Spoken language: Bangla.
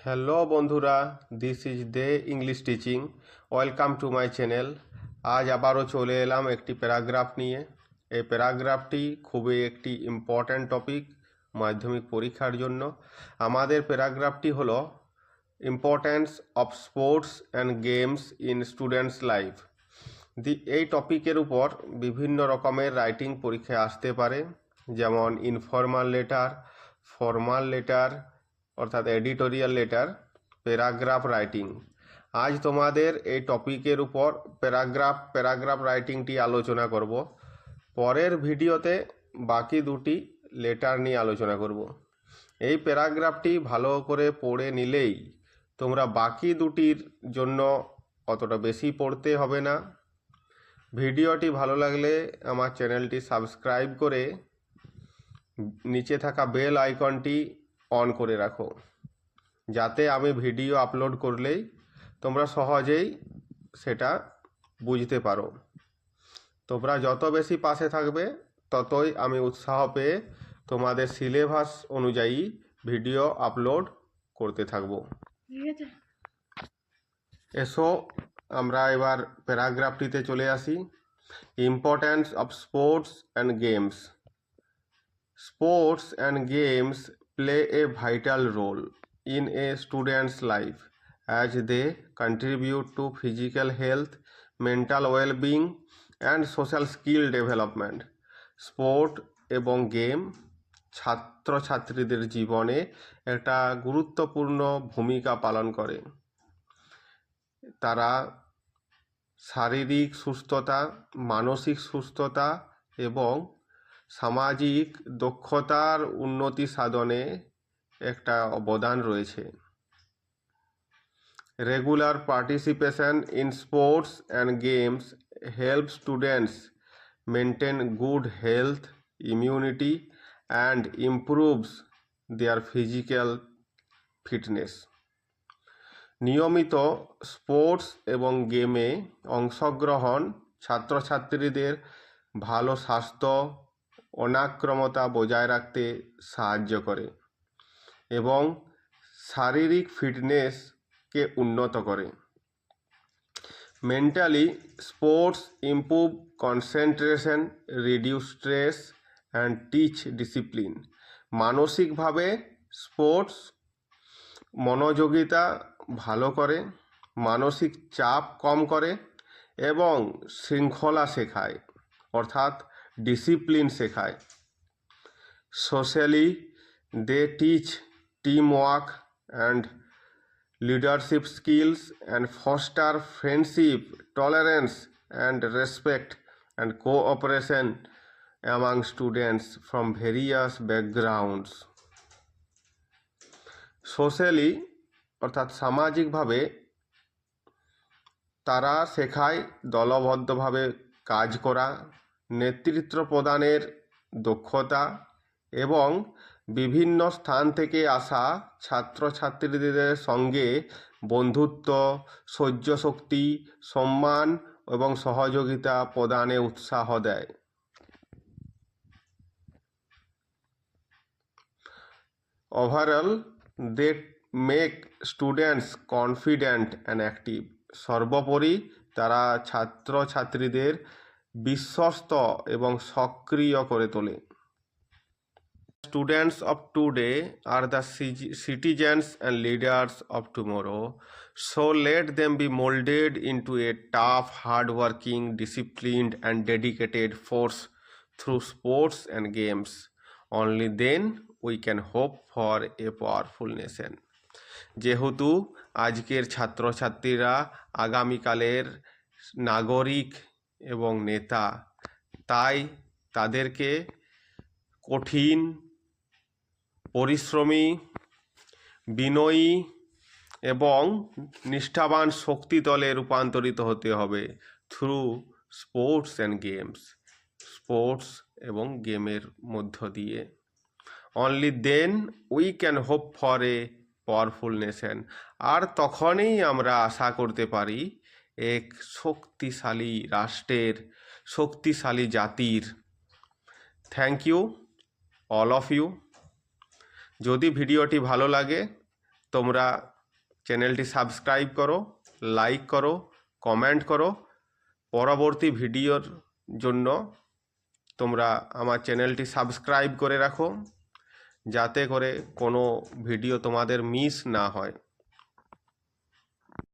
হ্যালো বন্ধুরা, this is the English teaching. Welcome to my channel. আজ আবারও চলে এলাম একটি প্যারাগ্রাফ নিয়ে। এই প্যারাগ্রাফটি খুবই একটি ইম্পর্ট্যান্ট টপিক মাধ্যমিক পরীক্ষার জন্য। আমাদের প্যারাগ্রাফটি হলো importance of sports and games in students life. এই টপিকের উপর বিভিন্ন রকমের রাইটিং পরীক্ষায় আসতে পারে, যেমন ইনফর্মাল লেটার, ফর্মাল লেটার অর্থাৎ এডিটোরিয়াল লেটার, প্যারাগ্রাফ রাইটিং। আজ তোমাদের এই টপিকের উপর প্যারাগ্রাফ রাইটিংটি আলোচনা করব। পরের ভিডিওতে বাকি দুটি লেটার নিয়ে আলোচনা করব। এই প্যারাগ্রাফটি ভালো করে পড়ে নিলেই তোমরা বাকি দুটির জন্য অতটা বেশি পড়তে হবে না। ভিডিওটি ভালো লাগলে আমার চ্যানেলটি সাবস্ক্রাইব করে নিচে থাকা বেল আইকনটি অন করে রাখো, যাতে আমি ভিডিও আপলোড করলেই তোমরা সহজেই সেটা বুঝতে পারো। তোমরা যত বেশি পাশে থাকবে ততই আমি উৎসাহ পেয়ে তোমাদের সিলেবাস অনুযায়ী ভিডিও আপলোড করতে থাকব। এসো আমরা এবার প্যারাগ্রাফটিতে চলে আসি। Importance of sports and games. Sports and games play a vital role in a student's life as they contribute to physical health, mental well-being and social skill development. Sport এবং গেম ছাত্রছাত্রীদের জীবনে একটা গুরুত্বপূর্ণ ভূমিকা পালন করে। তারা শারীরিক সুস্থতা, মানসিক সুস্থতা এবং সামাজিক দক্ষতার উন্নতি সাধনে একটা অবদান রয়েছে। Regular participation in sports and games help students maintain good health, immunity and improves their physical fitness. নিয়মিত স্পোর্টস এবং গেমে অংশগ্রহণ ছাত্রছাত্রীদের ভালো স্বাস্থ্য, অনাক্রমতা বজায় রাখতে সাহায্য করে এবং শারীরিক ফিটনেসকে উন্নত করে। Mentally, sports improve concentration, reduce stress and teach discipline. মানসিকভাবে স্পোর্টস মনোযোগিতা ভালো করে, মানসিক চাপ কম করে এবং শৃঙ্খলা শেখায় অর্থাৎ ডিসিপ্লিন শেখায়। Socially, they teach team work and leadership skills and foster friendship, tolerance and respect and cooperation among students from various backgrounds. Socially অর্থাৎ সামাজিকভাবে তারা শেখায় দলবদ্ধভাবে কাজ করা, নেতৃত্ব প্রদানের দক্ষতা এবং বিভিন্ন স্থান থেকে আসা ছাত্রছাত্রীদের সঙ্গে বন্ধুত্ব, সহ্য শক্তি, সম্মান এবং সহযোগিতা প্রদানে উৎসাহ দেয়। Overall, they make students confident and active. সর্বোপরি তারা ছাত্রছাত্রীদের বিশ্বস্ত এবং সক্রিয় করে তোলে। Students of today are the citizens and leaders of tomorrow, so let them be molded into a tough, hard-working, disciplined and dedicated force through sports and games. Only then we can hope for a powerful nation. যেহেতু আজকের ছাত্রছাত্রীরা আগামীকালের নাগরিক এবং নেতা, তাই তাদেরকে কঠিন, পরিশ্রমী, বিনয়ী এবং নিষ্ঠাবান শক্তি দলে রূপান্তরিত হতে হবে through sports and games. Sports এবং গেমের মধ্য দিয়ে। Only then we can hope for a powerful nation. আর তখনই আমরা আশা করতে পারি এক শক্তিশালী রাষ্ট্রের, শক্তিশালী জাতির। Thank you all of you. যদি ভিডিওটি ভালো লাগে তোমরা চ্যানেলটি সাবস্ক্রাইব করো, লাইক করো, কমেন্ট করো। পরবর্তী ভিডিওর জন্য তোমরা আমার চ্যানেলটি সাবস্ক্রাইব করে রাখো, যাতে করে কোনো ভিডিও তোমাদের মিস না হয়।